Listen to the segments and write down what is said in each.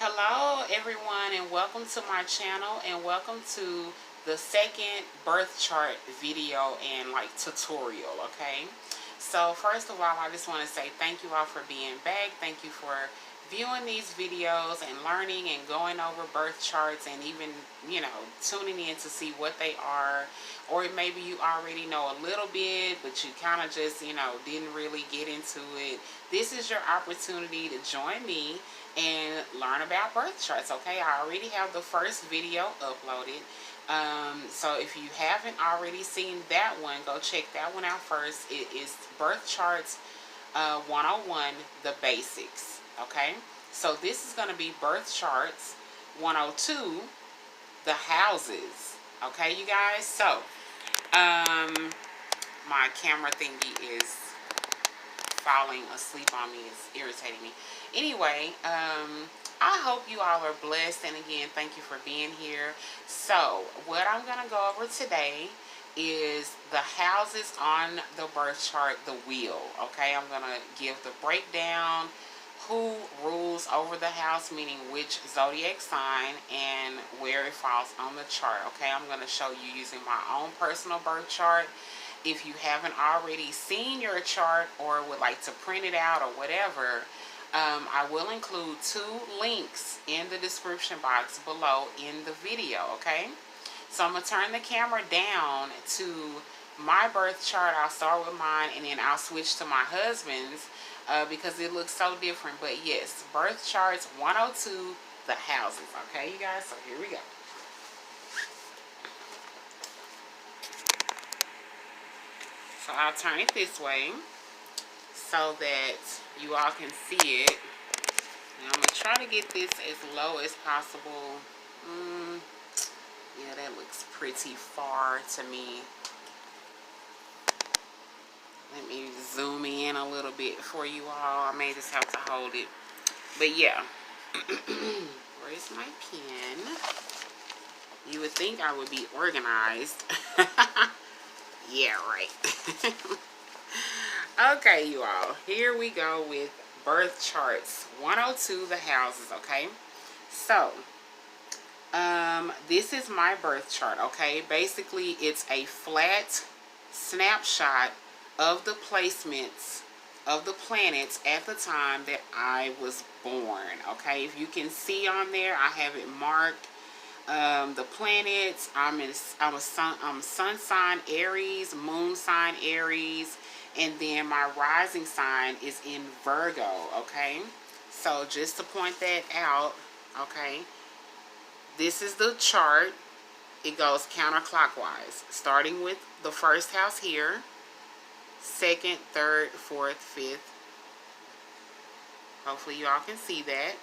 Hello everyone, and welcome to my channel, and welcome to the second birth chart video and tutorial. Okay, so first of all, I just want to say thank you all for being back. Thank you for viewing these videos and learning and going over birth charts, and even tuning in to see what they are. Or maybe you already know a little bit, but you kind of just didn't really get into it. This is your opportunity to join me and learn about birth charts. Okay, I already have the first video uploaded, so if you haven't already seen that one, go check that one out first. It is Birth Charts 101, the basics. Okay, so this is going to be Birth Charts 102, the houses. Okay, you guys. So my camera thingy is falling asleep on me. It's irritating me. Anyway, I hope you all are blessed, and again, thank you for being here. So what I'm going to go over today is the houses on the birth chart, the wheel. Okay, I'm going to give the breakdown, who rules over the house, meaning which zodiac sign, and where it falls on the chart. Okay, I'm going to show you using my own personal birth chart. If you haven't already seen your chart or would like to print it out or whatever, I will include 2 links in the description box below in the video, okay? So I'm going to turn the camera down to my birth chart. I'll start with mine, and then I'll switch to my husband's because it looks so different. But yes, Birth Charts 102, the houses, okay, you guys? So here we go. So I'll turn it this way so that you all can see it. And I'm going to try to get this as low as possible. Yeah, that looks pretty far to me. Let me zoom in a little bit for you all. I may just have to hold it. But yeah. Where's my pen? You would think I would be organized. Yeah, right. Okay, you all. Here we go with Birth Charts 102, the houses, okay? So, this is my birth chart, okay? Basically, it's a flat snapshot of the placements of the planets at the time that I was born, okay? If you can see on there, I have it marked. The planets, I'm sun sign Aries, moon sign Aries, and then my rising sign is in Virgo, okay? So just to point that out, okay, this is the chart. It goes counterclockwise, starting with the first house here, second, third, fourth, fifth. Hopefully you all can see that,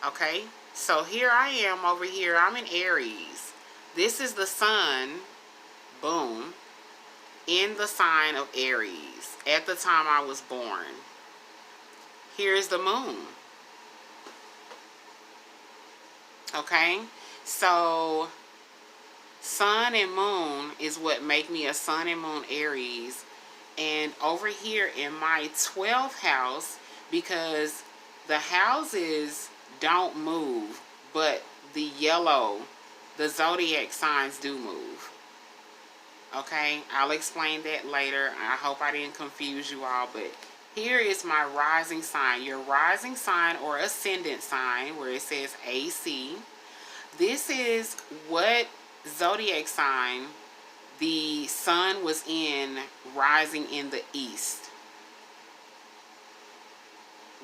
okay? So here I am over here. I'm in Aries. This is the sun, boom, in the sign of Aries at the time I was born. Here's the moon. Okay? So sun and moon is what make me a sun and moon Aries. And over here in my 12th house, because the houses don't move, but the zodiac signs do move. Okay, I'll explain that later. I hope I didn't confuse you all, but here is my rising sign. Your rising sign or ascendant sign, where it says AC. This is what zodiac sign the sun was in, rising in the east.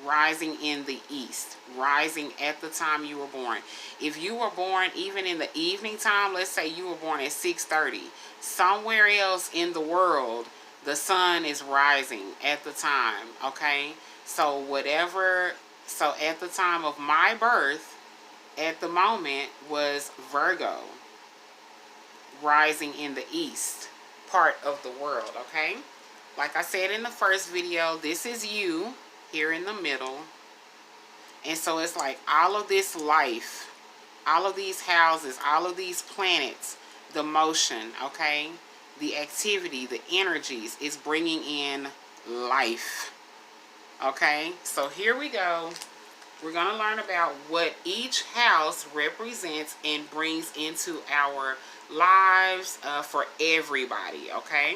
Rising in the east, rising at the time you were born. If you were born even in the evening time, let's say you were born at 6:30, somewhere else in the world, the sun is rising at the time, okay? So at the time of my birth, at the moment, was Virgo, rising in the east part of the world, okay? Like I said in the first video, this is you here in the middle. And so it's like all of this life, all of these houses, all of these planets, the motion, okay, the activity, the energies is bringing in life. Okay, so here we go We're going to learn about what each house represents and brings into our lives for everybody, okay?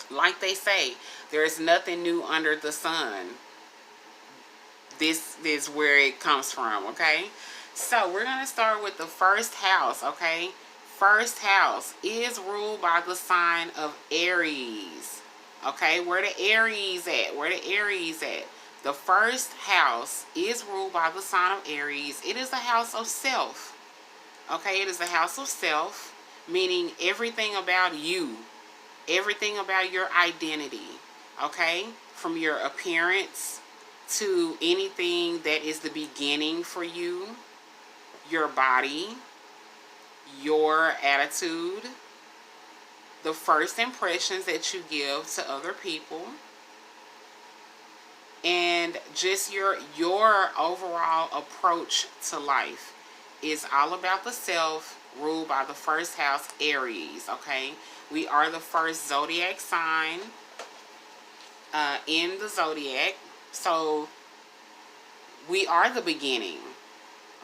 Like they say, there's nothing new under the sun. This is where it comes from, okay? So we're going to start with the first house, okay? First house is ruled by the sign of Aries. Okay, where the Aries at? Where the Aries at? The first house is ruled by the sign of Aries. It is a house of self. Okay, it is a house of self, meaning everything about you, everything about your identity. Okay, from your appearance to anything that is the beginning for you, your body, your attitude, the first impressions that you give to other people, and just your overall approach to life is all about the self, ruled by the first house, Aries, okay? We are the first zodiac sign in the zodiac, so we are the beginning,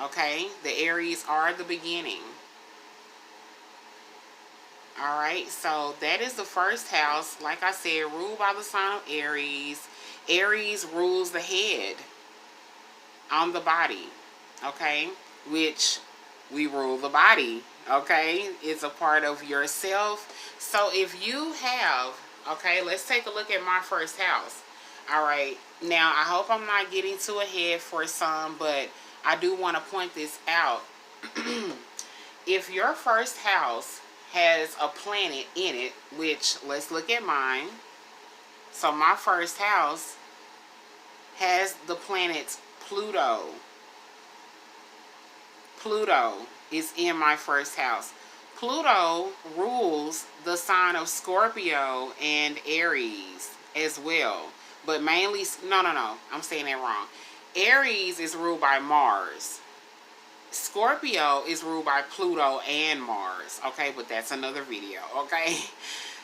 okay? The Aries are the beginning. Alright, so that is the first house. Like I said, ruled by the sign of Aries. Aries rules the head on the body, okay? Which we rule the body, okay? It's a part of yourself. So if you have, okay, let's take a look at my first house. Alright, now I hope I'm not getting too ahead for some, but I do want to point this out. If your first house has a planet in it, which, let's look at mine. So my first house has the planet Pluto. Pluto is in my first house. Pluto rules the sign of Scorpio and Aries as well. But mainly, no, I'm saying that wrong. Aries is ruled by Mars. Scorpio is ruled by Pluto and Mars, okay? But that's another video, okay?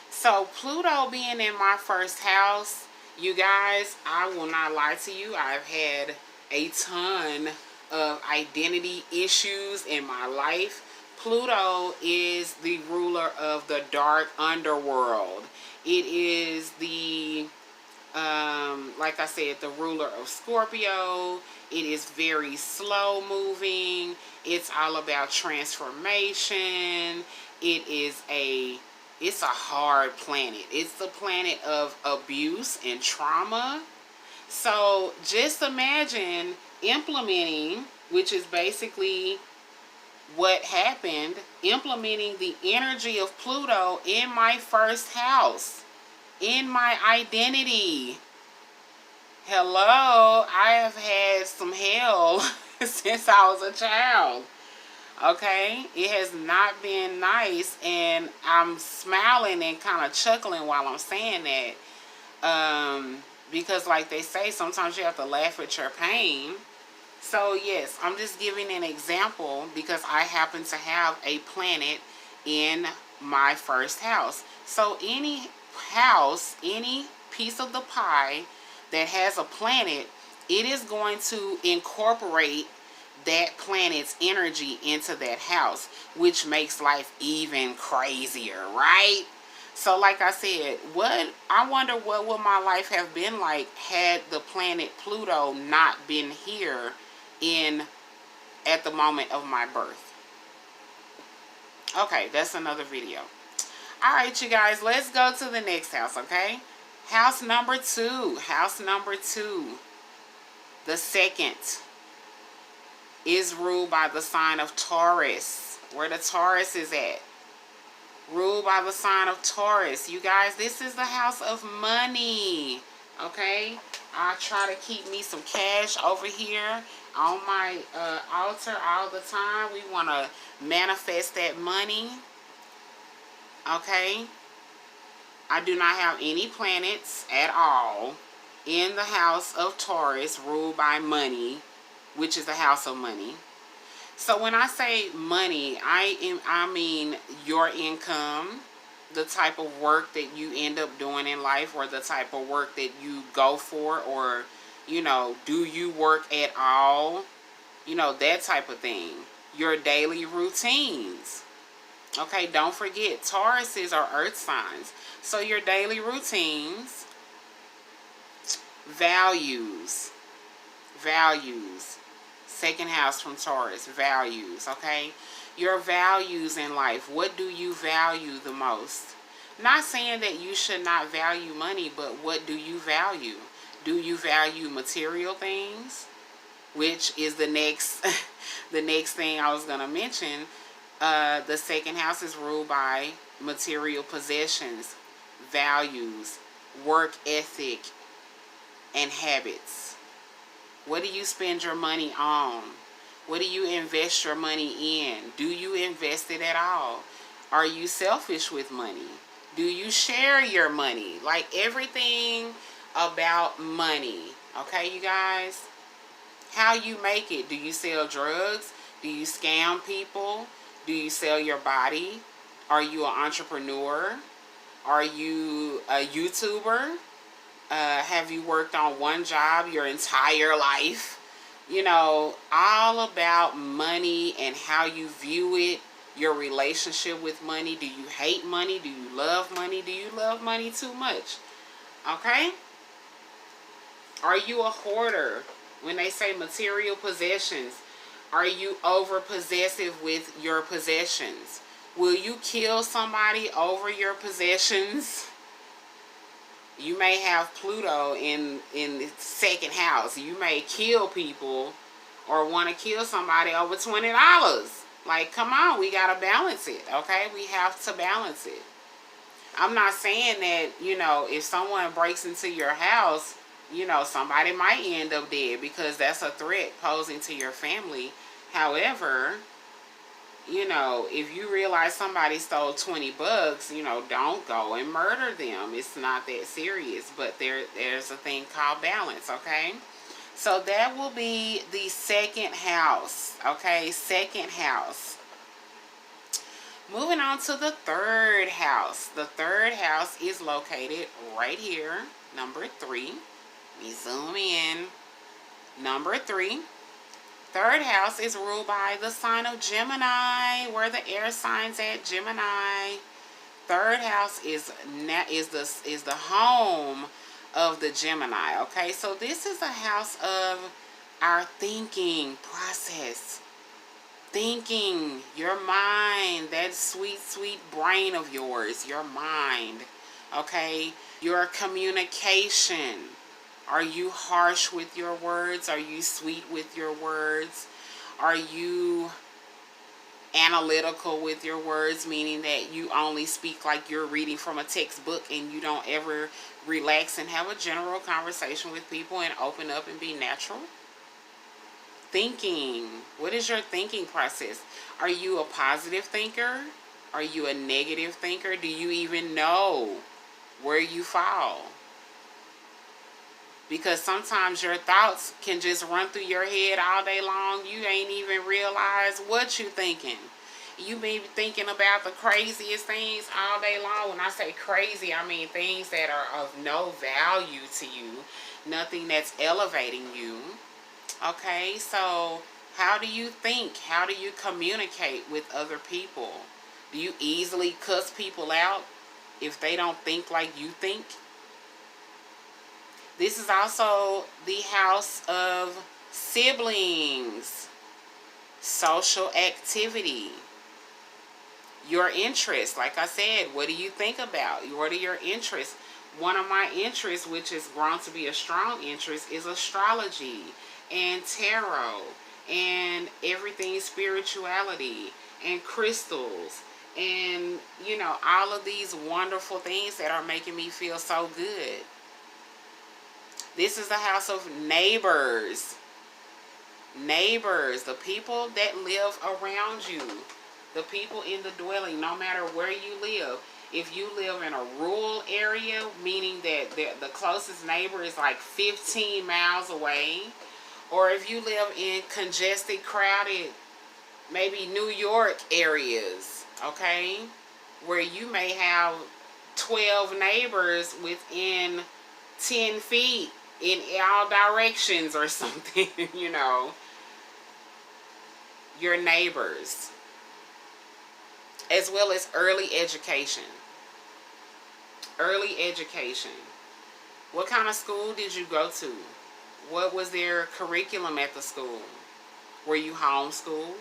So Pluto being in my first house, you guys, I will not lie to you. I've had a ton of identity issues in my life. Pluto is the ruler of the dark underworld. It is the like I said, the ruler of Scorpio. It is very slow moving. It's all about transformation. It's a hard planet. It's the planet of abuse and trauma. So just imagine implementing, which is basically what happened, implementing the energy of Pluto in my first house, in my identity. Hello, I have had some hell since I was a child. Okay, it has not been nice, and I'm smiling and kind of chuckling while I'm saying that, because like they say, sometimes you have to laugh at your pain. So yes, I'm just giving an example because I happen to have a planet in my first house. So any house, any piece of the pie that has a planet, it is going to incorporate that planet's energy into that house, which makes life even crazier, right? So like I said, I wonder what would my life have been like had the planet Pluto not been here at the moment of my birth. Okay, that's another video. Alright, you guys, let's go to the next house, okay? House number 2. House number 2. The second is ruled by the sign of Taurus. Where the Taurus is at. Ruled by the sign of Taurus. You guys, this is the house of money. Okay? I try to keep me some cash over here on my altar all the time. We want to manifest that money. Okay? I do not have any planets at all in the house of Taurus ruled by money, which is the house of money. So when I say money, I mean your income, the type of work that you end up doing in life, or the type of work that you go for, or You know, do you work at all? You know, that type of thing. Your daily routines. Okay, don't forget, Tauruses are earth signs. So your daily routines, values, values. Second house from Taurus, values, okay? Your values in life. What do you value the most? Not saying that you should not value money, but what do you value? Do you value material things? Which is the next the next thing I was going to mention. The second house is ruled by material possessions, values, work ethic, and habits. What do you spend your money on? What do you invest your money in? Do you invest it at all? Are you selfish with money? Do you share your money? Like everything about money. Okay, you guys? How you make it. Do you sell drugs? Do you scam people? Do you sell your body? Are you an entrepreneur? Are you a YouTuber? Have you worked on one job your entire life? You know, all about money and how you view it, your relationship with money. Do you hate money? Do you love money? Do you love money too much? Okay? Are you a hoarder? When they say material possessions, are you over possessive with your possessions? Will you kill somebody over your possessions? You may have Pluto in the second house. You may kill people or want to kill somebody over $20. Like, come on, we got to balance it, okay? We have to balance it. I'm not saying that, you know, if someone breaks into your house, you know, somebody might end up dead because that's a threat posing to your family. However, you know, if you realize somebody stole $20, you know, don't go and murder them. It's not that serious, but there's a thing called balance, okay? So that will be the second house, okay? Second house. Moving on to the third house. The third house is located right here, number 3. Let me zoom in. Number 3. Third house is ruled by the sign of Gemini. Where the air signs at? Gemini. Third house is the home of the Gemini. Okay, so this is a house of our thinking process. Thinking, your mind, that sweet, sweet brain of yours, your mind. Okay, your communication. Are you harsh with your words? Are you sweet with your words? Are you analytical with your words, meaning that you only speak like you're reading from a textbook and you don't ever relax and have a general conversation with people and open up and be natural? Thinking. What is your thinking process? Are you a positive thinker? Are you a negative thinker? Do you even know where you fall? Because sometimes your thoughts can just run through your head all day long. You ain't even realize what you thinking. You may be thinking about the craziest things all day long. When I say crazy, I mean things that are of no value to you. Nothing that's elevating you. Okay, so how do you think? How do you communicate with other people? Do you easily cuss people out if they don't think like you think? This is also the house of siblings, social activity, your interests. Like I said, what do you think about? What are your interests? One of my interests, which has grown to be a strong interest, is astrology and tarot and everything spirituality and crystals and, you know, all of these wonderful things that are making me feel so good. This is the house of neighbors. Neighbors, the people that live around you. The people in the dwelling, no matter where you live. If you live in a rural area, meaning that the closest neighbor is like 15 miles away. Or if you live in congested, crowded, maybe New York areas, okay? Where you may have 12 neighbors within 10 feet. in all directions or something, you know. Your neighbors, as well as early education. Early education. What kind of school did you go to? What was their curriculum at the school? Were you homeschooled?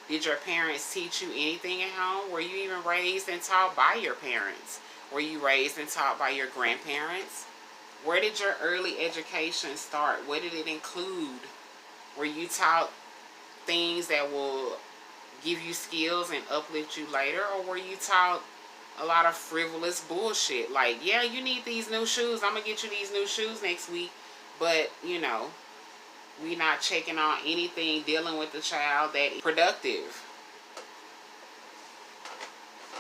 Did your parents teach you anything at home? Were you even raised and taught by your parents? Were you raised and taught by your grandparents? Where did your early education start? What did it include? Were you taught things that will give you skills and uplift you later? Or were you taught a lot of frivolous bullshit? Like, yeah, you need these new shoes. I'm going to get you these new shoes next week. But, you know, we not checking on anything dealing with the child that is productive.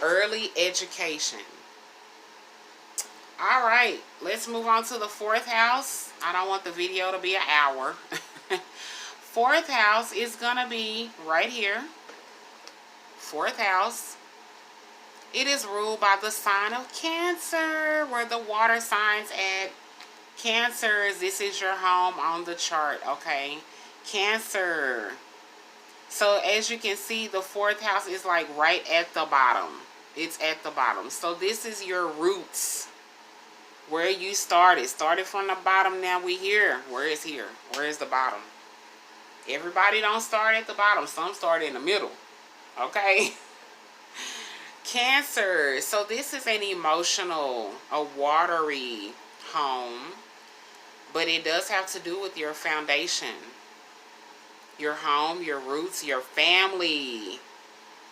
Early education. All right, let's move on to the fourth house. I don't want the video to be an hour. Fourth house is going to be right here. Fourth house. It is ruled by the sign of Cancer, where the water signs at. Cancers, this is your home on the chart, okay? Cancer. So as you can see, the fourth house is like right at the bottom. It's at the bottom. So this is your roots. Where you started. Started from the bottom, now we here. Where is here? Where is the bottom? Everybody don't start at the bottom. Some start in the middle. Okay? Cancer. So this is an emotional, a watery home. But it does have to do with your foundation. Your home, your roots, your family.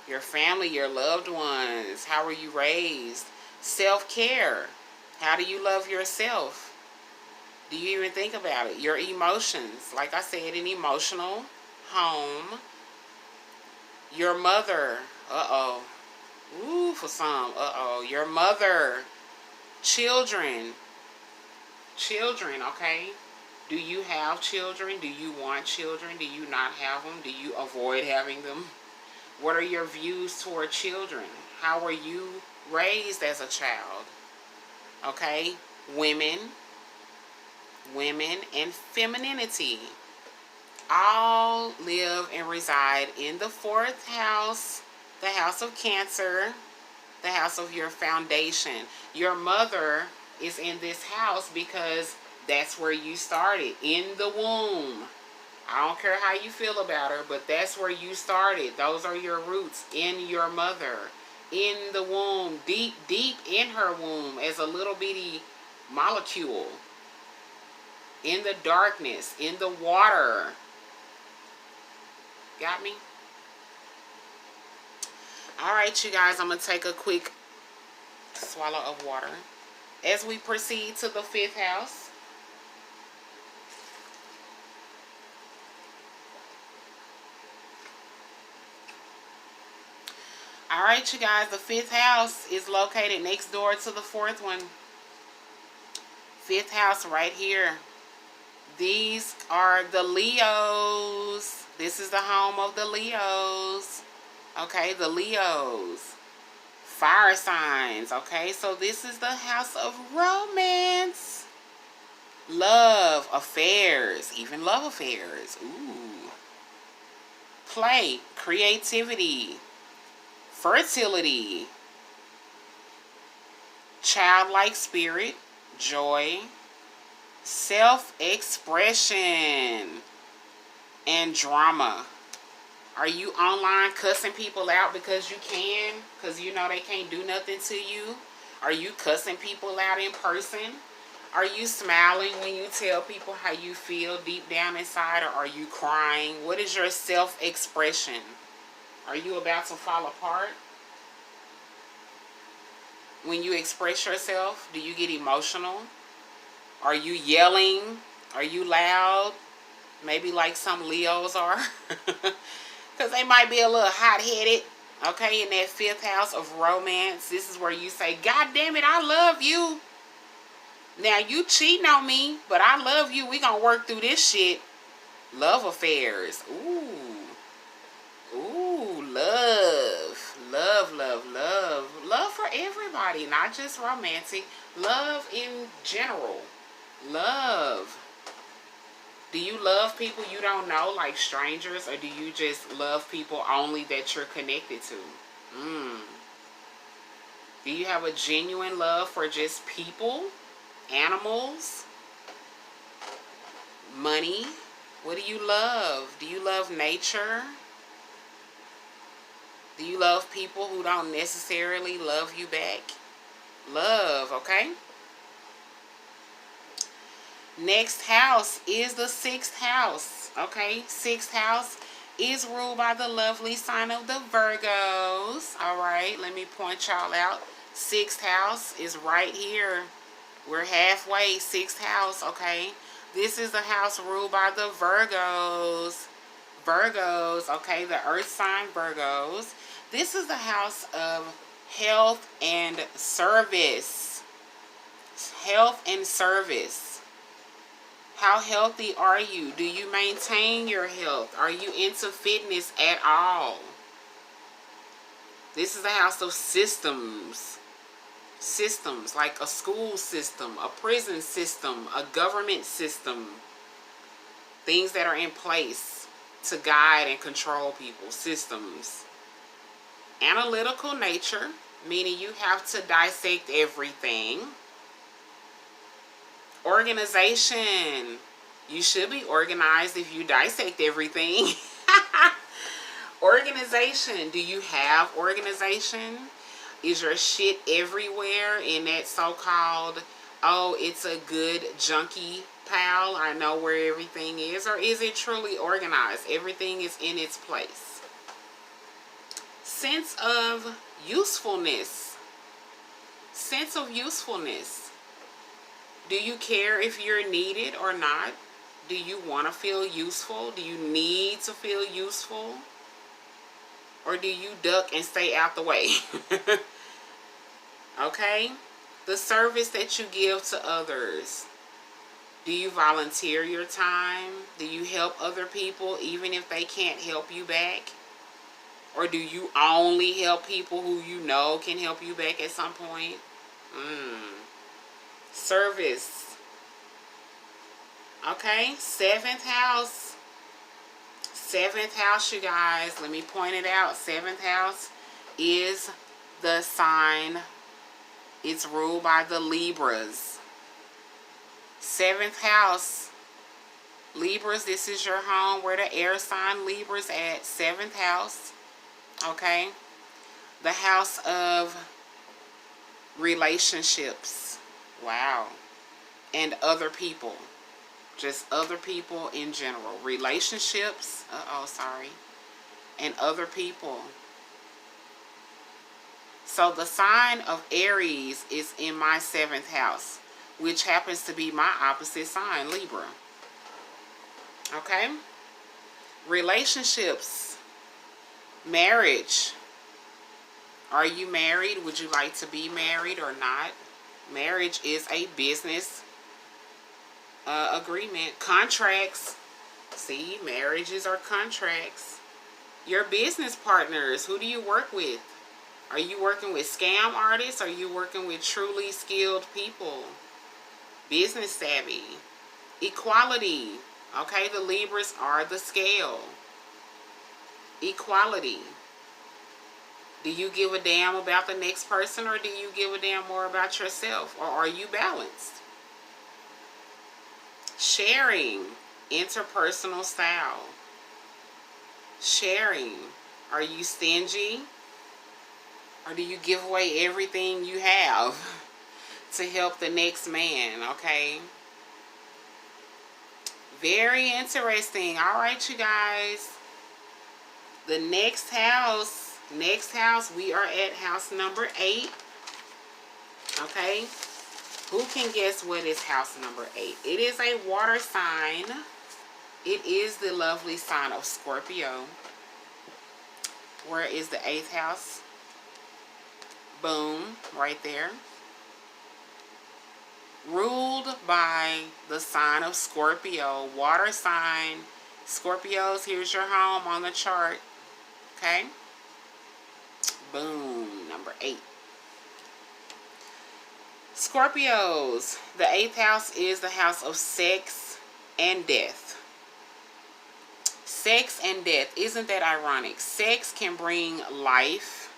Your family, your loved ones. How were you raised? Self-care. How do you love yourself? Do you even think about it? Your emotions. Like I said, an emotional home. Your mother. Uh-oh. Ooh, for some. Uh-oh. Your mother. Children. Children, okay? Do you have children? Do you want children? Do you not have them? Do you avoid having them? What are your views toward children? How were you raised as a child? Okay? Women and femininity all live and reside in the fourth house, the house of Cancer, the house of your foundation. Your mother is in this house because that's where you started, in the womb. I don't care how you feel about her, but that's where you started. Those are your roots, in your mother, in the womb, deep, deep in her womb, as a little bitty molecule, in the darkness, in the water. Got me? All right, you guys, I'm going to take a quick swallow of water. As we proceed to the fifth house, all right, you guys, the fifth house is located next door to the fourth one. Fifth house right here. These are the Leos. This is the home of the Leos. Okay, the Leos. Fire signs, okay? So this is the house of romance. Love, affairs, even love affairs. Ooh. Play, creativity, fertility, childlike spirit, joy, self-expression, and drama. Are you online cussing people out because you can? Because you know they can't do nothing to you? Are you cussing people out in person? Are you smiling when you tell people how you feel deep down inside? Or are you crying? What is your self-expression? Are you about to fall apart? When you express yourself, do you get emotional? Are you yelling? Are you loud? Maybe like some Leos are. Because they might be a little hot-headed. Okay, in that fifth house of romance. This is where you say, God damn it, I love you. Now, you cheating on me, but I love you. We gonna work through this shit. Love affairs. Ooh. Ooh, love. Love, love, love. Love for everybody, not just romantic. Love in general. Love. Do you love people you don't know, like strangers, or do you just love people only that you're connected to? Do you have a genuine love for just people, animals, money? What do you love? Do you love nature? Do you love people who don't necessarily love you back? Love, okay? Next house is the 6th house, okay? 6th house is ruled by the lovely sign of the Virgos. All right, let me point y'all out. 6th house is right here. We're halfway, 6th house, okay? This is the house ruled by the Virgos. Virgos, okay, the earth sign Virgos. This is the house of health and service. Health and service. How healthy are you? Do you maintain your health? Are you into fitness at all? This is the house of systems. Systems, like a school system, a prison system, a government system. Things that are in place to guide and control people. Systems. Analytical nature, meaning you have to dissect everything. Organization. You should be organized if you dissect everything. Organization. Do you have organization? Is your shit everywhere in that so-called, oh, it's a good junky pile, I know where everything is? Or is it truly organized? Everything is in its place. Sense of usefulness. Sense of usefulness. Do you care if you're needed or not? Do you want to feel useful? Do you need to feel useful? Or do you duck and stay out the way? Okay? The service that you give to others. Do you volunteer your time? Do you help other people even if they can't help you back? Or do you only help people who you know can help you back at some point? Service. Okay? 7th house. 7th house, you guys. Let me point it out. 7th house is the sign. It's ruled by the Libras. 7th house. Libras, this is your home. Where the air sign Libras at? 7th house. Okay? The house of relationships. Wow. And other people. Just other people in general. Relationships. And other people. So the sign of Aries is in my 7th house, which happens to be my opposite sign, Libra. Okay? Relationships. Marriage. Are you married? Would you like to be married or not? Marriage is a business agreement. Contracts. See, marriages are contracts. Your business partners. Who do you work with? Are you working with scam artists? Or are you working with truly skilled people? Business savvy. Equality. Okay, the Libras are the scale. Equality. Do you give a damn about the next person, or do you give a damn more about yourself? Or are you balanced? Sharing. Interpersonal style. Sharing. Are you stingy? Or do you give away everything you have to help the next man? Okay. Very interesting. All right, you guys. The next house. We are at house number 8. Okay. Who can guess what is house number 8? It is a water sign. It is the lovely sign of Scorpio. Where is the 8th house? Boom, right there. Ruled by the sign of Scorpio. Water sign. Scorpios, here's your home on the chart. Okay? Boom, number 8. Scorpios, the 8th house is the house of sex and death. Sex and death. Isn't that ironic? Sex can bring life.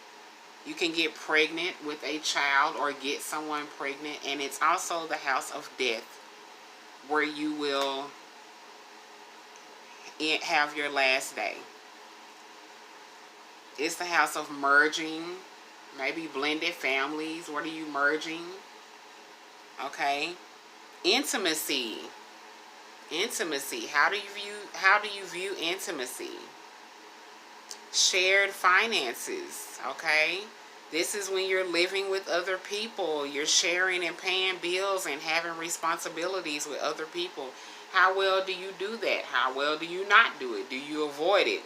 You can get pregnant with a child or get someone pregnant. And it's also the house of death, where you will have your last day. It's the house of merging, maybe blended families. What are you merging? Okay. Intimacy. Intimacy. How do you view intimacy? Shared finances. Okay. This is when you're living with other people. You're sharing and paying bills and having responsibilities with other people. How well do you do that? How well do you not do it? Do you avoid it?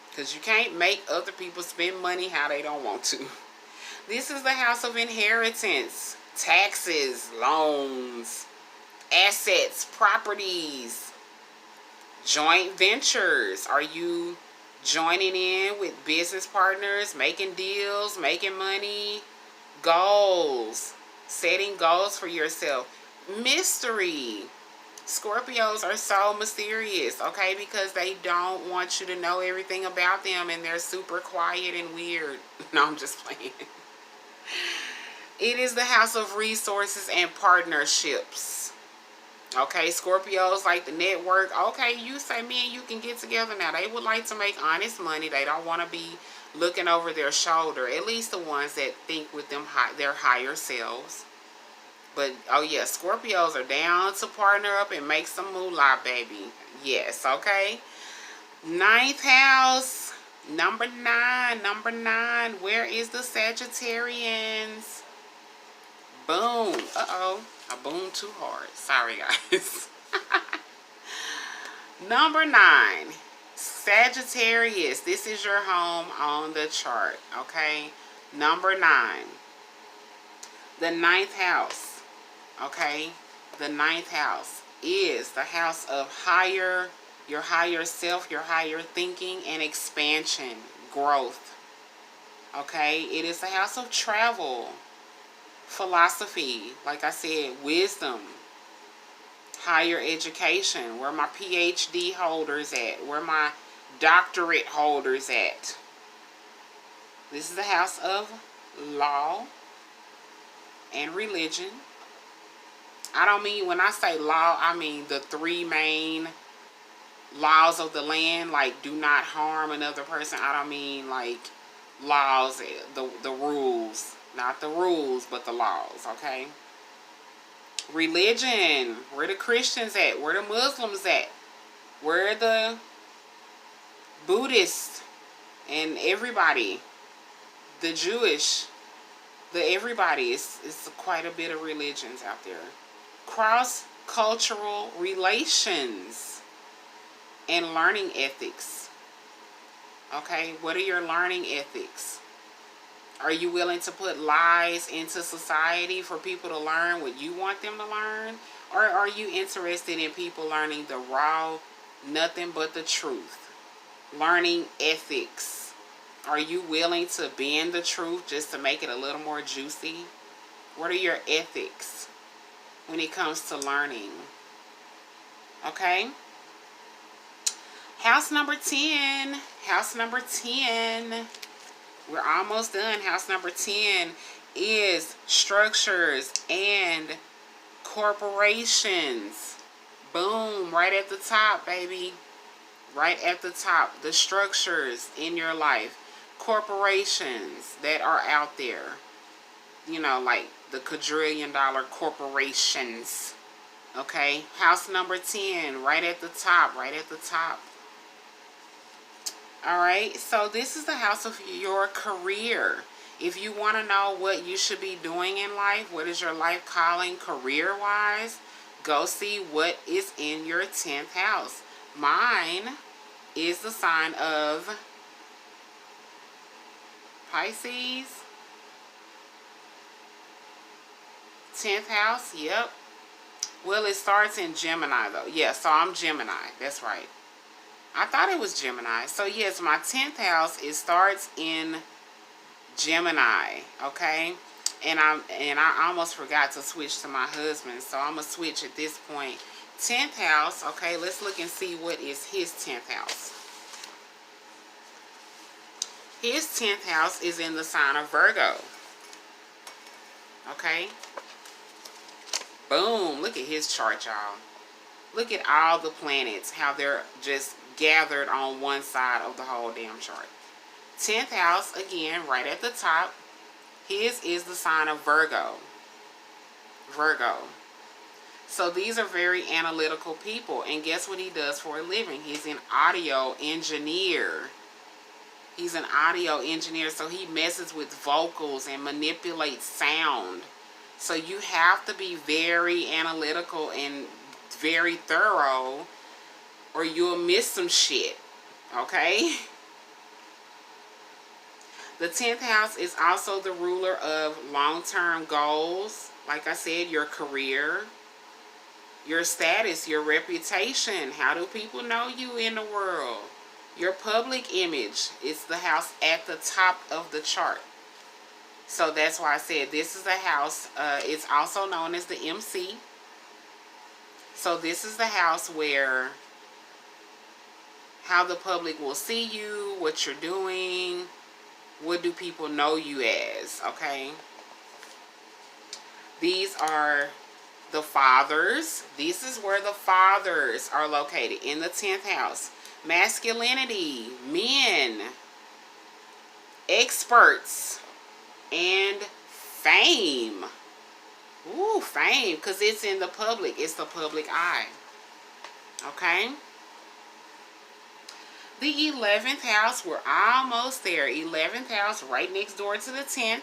Because you can't make other people spend money how they don't want to. This is the house of inheritance, taxes, loans, assets, properties, joint ventures. Are you joining in with business partners, making deals, making money, goals, setting goals for yourself? Mystery. Scorpios are so mysterious, okay, because they don't want you to know everything about them, and they're super quiet and weird. No, I'm just playing. It is the house of resources and partnerships. Okay, Scorpios like the network. Okay, you say me and you can get together now. They would like to make honest money. They don't want to be looking over their shoulder. At least the ones that think with them their higher selves. But, oh yeah, Scorpios are down to partner up and make some moolah, baby. Yes, okay. 9th house, number 9. Number 9, where is the Sagittarians? Boom. Uh-oh, I boomed too hard. Sorry, guys. Number 9, Sagittarius. This is your home on the chart, okay? Number 9, the 9th house. Okay, the 9th house is the house of your higher self, your higher thinking and expansion, growth. Okay, it is the house of travel, philosophy, like I said, wisdom, higher education, where my PhD holders at, where my doctorate holders at. This is the house of law and religion. I don't mean, when I say law, I mean the 3 main laws of the land, like do not harm another person. I don't mean like laws, the rules. Not the rules, but the laws, okay? Religion. Where the Christians at? Where the Muslims at? Where the Buddhists and everybody? The Jewish. The everybody. It's quite a bit of religions out there. Cross-cultural relations and learning ethics. Okay, what are your learning ethics? Are you willing to put lies into society for people to learn what you want them to learn? Or are you interested in people learning the raw, nothing but the truth? Learning ethics. Are you willing to bend the truth just to make it a little more juicy? What are your ethics when it comes to learning? Okay. House number 10. House number 10. We're almost done. House number 10 is structures and corporations. Boom. Right at the top, baby. Right at the top. The structures in your life. Corporations that are out there. You know, like the quadrillion-dollar corporations. Okay, house number 10, right at the top, right at the top. All right, so this is the house of your career. If you want to know what you should be doing in life, what is your life calling career-wise, go see what is in your 10th house. Mine is the sign of Pisces. 10th house, yep. Well, it starts in Gemini, though. Yeah, so I'm Gemini. That's right. I thought it was Gemini. So, yes, my 10th house, it starts in Gemini, okay? And I almost forgot to switch to my husband, so I'm gonna switch at this point. 10th house. Okay, let's look and see what is his 10th house. His 10th house is in the sign of Virgo. Okay. Boom. Look at his chart, y'all. Look at all the planets, how they're just gathered on one side of the whole damn chart. 10th house, again, right at the top. His is the sign of Virgo. Virgo. So these are very analytical people. And guess what he does for a living? He's an audio engineer. He's an audio engineer, so he messes with vocals and manipulates sound. So you have to be very analytical and very thorough, or you'll miss some shit. Okay? The 10th house is also the ruler of long-term goals. Like I said, your career, your status, your reputation. How do people know you in the world? Your public image is the house at the top of the chart. So that's why I said this is the house. It's also known as the MC. So this is the house where how the public will see you, what you're doing, what do people know you as, okay? These are the fathers. This is where the fathers are located, in the 10th house. Masculinity, men, experts, and fame. Ooh, fame, because it's in the public. It's the public eye. Okay? The 11th house, we're almost there. 11th house, right next door to the 10th,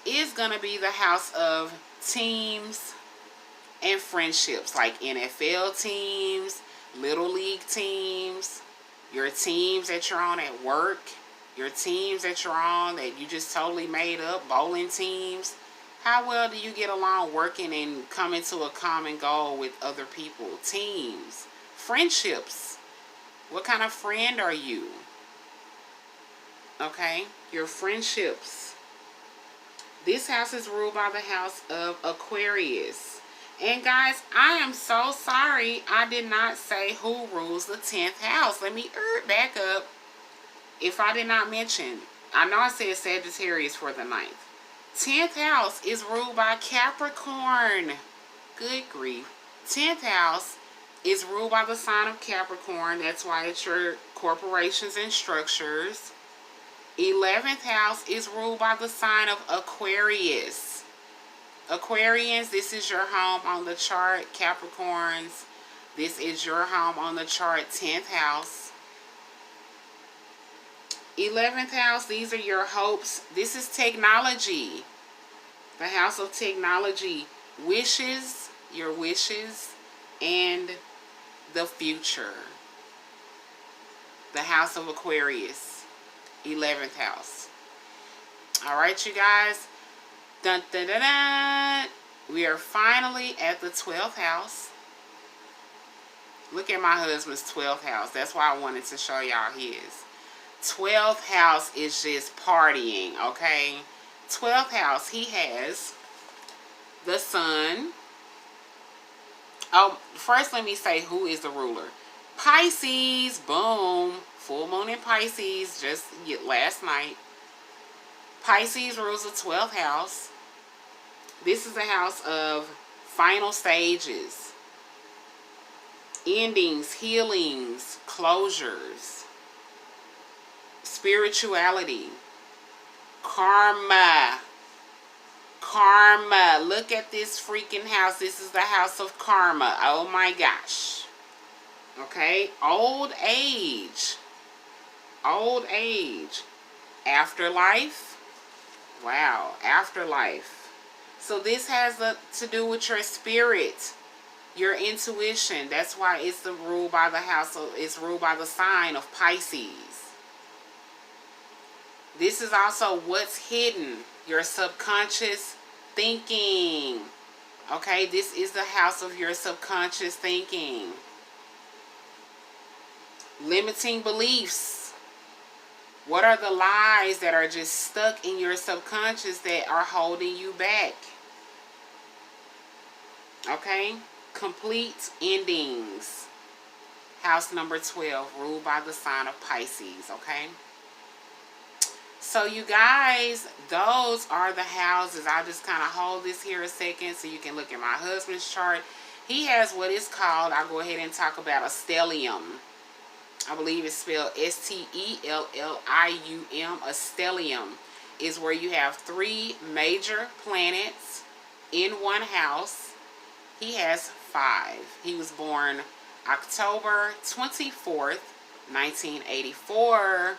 is going to be the house of teams and friendships, like NFL teams, Little League teams, your teams that you're on at work, your teams that you're on that you just totally made up, bowling teams. How well do you get along working and coming to a common goal with other people? Teams, friendships. What kind of friend are you? Okay, your friendships. This house is ruled by the house of Aquarius. And guys, I am so sorry I did not say who rules the 10th house. Let me back up. If I did not mention, I know I said Sagittarius for the 9th. 10th house is ruled by Capricorn. Good grief. 10th house is ruled by the sign of Capricorn. That's why it's your corporations and structures. 11th house is ruled by the sign of Aquarius. Aquarians, this is your home on the chart. Capricorns, this is your home on the chart. 10th house. 11th house, these are your hopes. This is technology. The house of technology. Wishes, your wishes, and the future. The house of Aquarius. 11th house. Alright, you guys. Dun, dun, dun, dun. We are finally at the 12th house. Look at my husband's 12th house. That's why I wanted to show y'all his. 12th house is just partying, okay? 12th house, he has the sun. Oh, first let me say who is the ruler. Pisces, boom. Full moon in Pisces just last night. Pisces rules the 12th house. This is the house of final stages, endings, healings, closures, spirituality, karma. Karma. Look at this freaking house. This is the house of karma. Oh my gosh. Okay. Old age. Old age. Afterlife. Wow. Afterlife. So this has to do with your spirit, your intuition. That's why it's the rule by the house. It's ruled by the sign of Pisces. This is also what's hidden, your subconscious thinking. Okay, this is the house of your subconscious thinking. Limiting beliefs. What are the lies that are just stuck in your subconscious that are holding you back? Okay? Complete endings. House number 12, ruled by the sign of Pisces. Okay? So you guys, those are the houses. I'll just kind of hold this here a second so you can look at my husband's chart. He has what is called, I'll go ahead and talk about a stellium. I believe it's spelled S-T-E-L-L-I-U-M. A stellium is where you have 3 major planets in one house. He has 5. He was born October 24th, 1984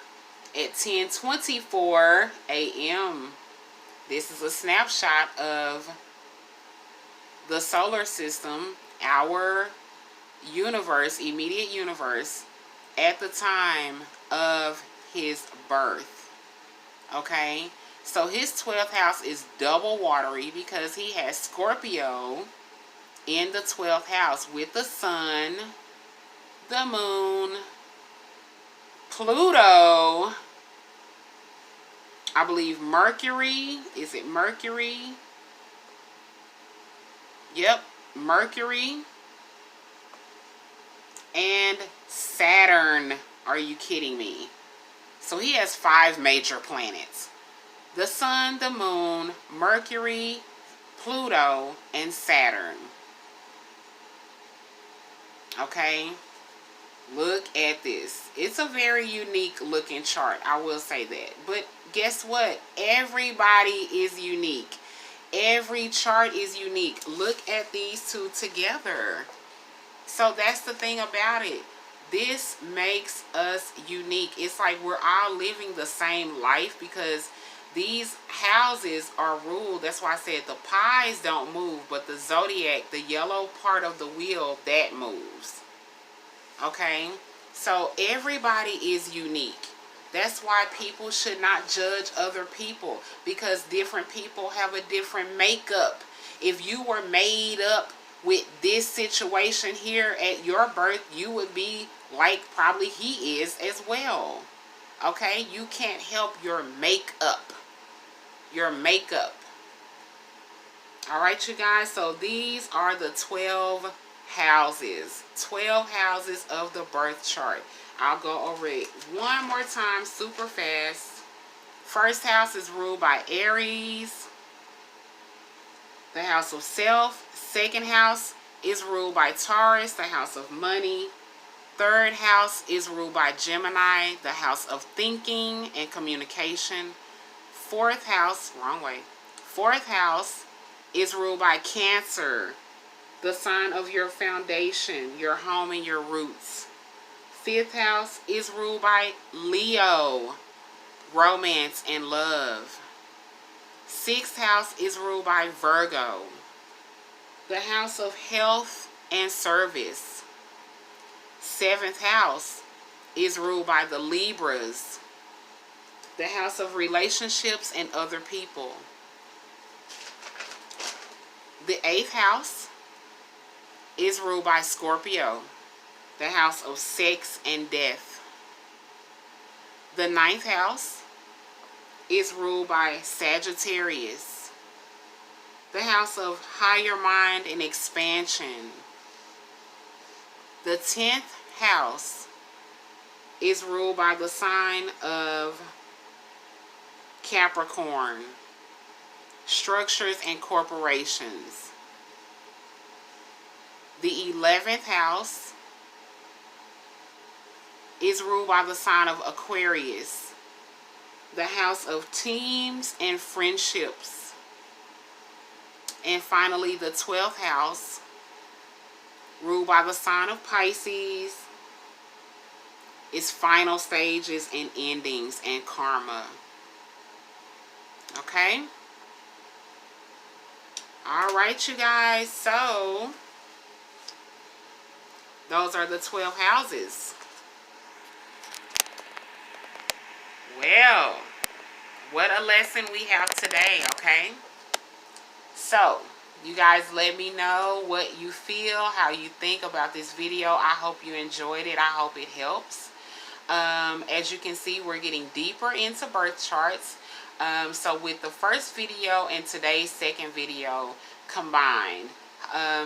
at 10:24 a.m. This is a snapshot of the solar system, our universe, immediate universe, at the time of his birth. Okay? So his 12th house is double watery because he has Scorpio in the 12th house with the sun, the moon, Pluto, I believe Mercury. Is it Mercury? Yep, Mercury. And Saturn. Are you kidding me? So he has 5 major planets. The sun, the moon, Mercury, Pluto, and Saturn. Okay? Look at this. It's a very unique looking chart. I will say that. But guess what? Everybody is unique. Every chart is unique. Look at these two together. So that's the thing about it. This makes us unique. It's like we're all living the same life because these houses are ruled. That's why I said the pies don't move, but the zodiac, the yellow part of the wheel, that moves. Okay? So everybody is unique. That's why people should not judge other people, because different people have a different makeup. If you were made up with this situation here at your birth, you would be like probably he is as well. Okay? You can't help your makeup. Your makeup. Alright, you guys. So these are the 12 houses. 12 houses of the birth chart. I'll go over it one more time super fast. First house is ruled by Aries, the house of self. Second house is ruled by Taurus, the house of money. Third house is ruled by Gemini, the house of thinking and communication. Fourth house, wrong way. Fourth house is ruled by Cancer, the sign of your foundation, your home and your roots. Fifth house is ruled by Leo, romance and love. Sixth house is ruled by Virgo, the house of health and service. Seventh house is ruled by the Libras, the house of relationships and other people. The eighth house is ruled by Scorpio, the house of sex and death. The ninth house is ruled by Sagittarius, the house of higher mind and expansion. The 10th house is ruled by the sign of Capricorn, structures and corporations. The 11th house is ruled by the sign of Aquarius, the house of teams and friendships. And finally, the 12th house, ruled by the sign of Pisces, is final stages and endings and karma. Okay? Alright, you guys. So, those are the 12 houses. Well, what a lesson we have today, okay? So, you guys let me know what you feel, how you think about this video. I hope you enjoyed it. I hope it helps. As you can see, we're getting deeper into birth charts. So with the first video and today's second video combined,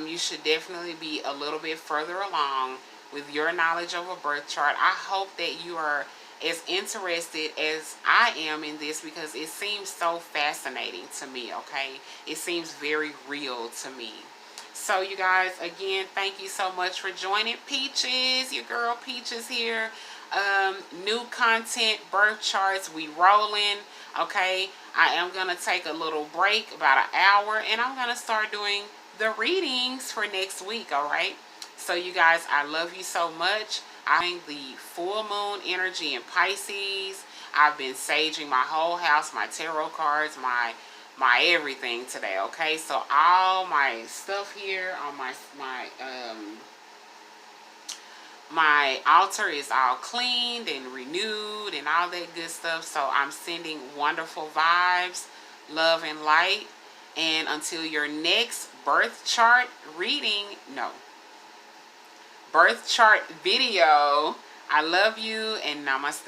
you should definitely be a little bit further along with your knowledge of a birth chart. I hope that you are as interested as I am in this, because it seems so fascinating to me, okay? It seems very real to me. So you guys, again, thank you so much for joining. Peaches, your girl Peaches here. New content, birth charts, we rolling, okay? I am going to take a little break, about an hour, and I'm going to start doing the readings for next week, all right? So you guys, I love you so much. I'm the full moon energy in Pisces. I've been saging my whole house, my tarot cards, my everything today, okay? So all my stuff here on my altar is all cleaned and renewed and all that good stuff. So I'm sending wonderful vibes, love, and light. And until your next birth chart reading, birth chart video, I love you and namaste.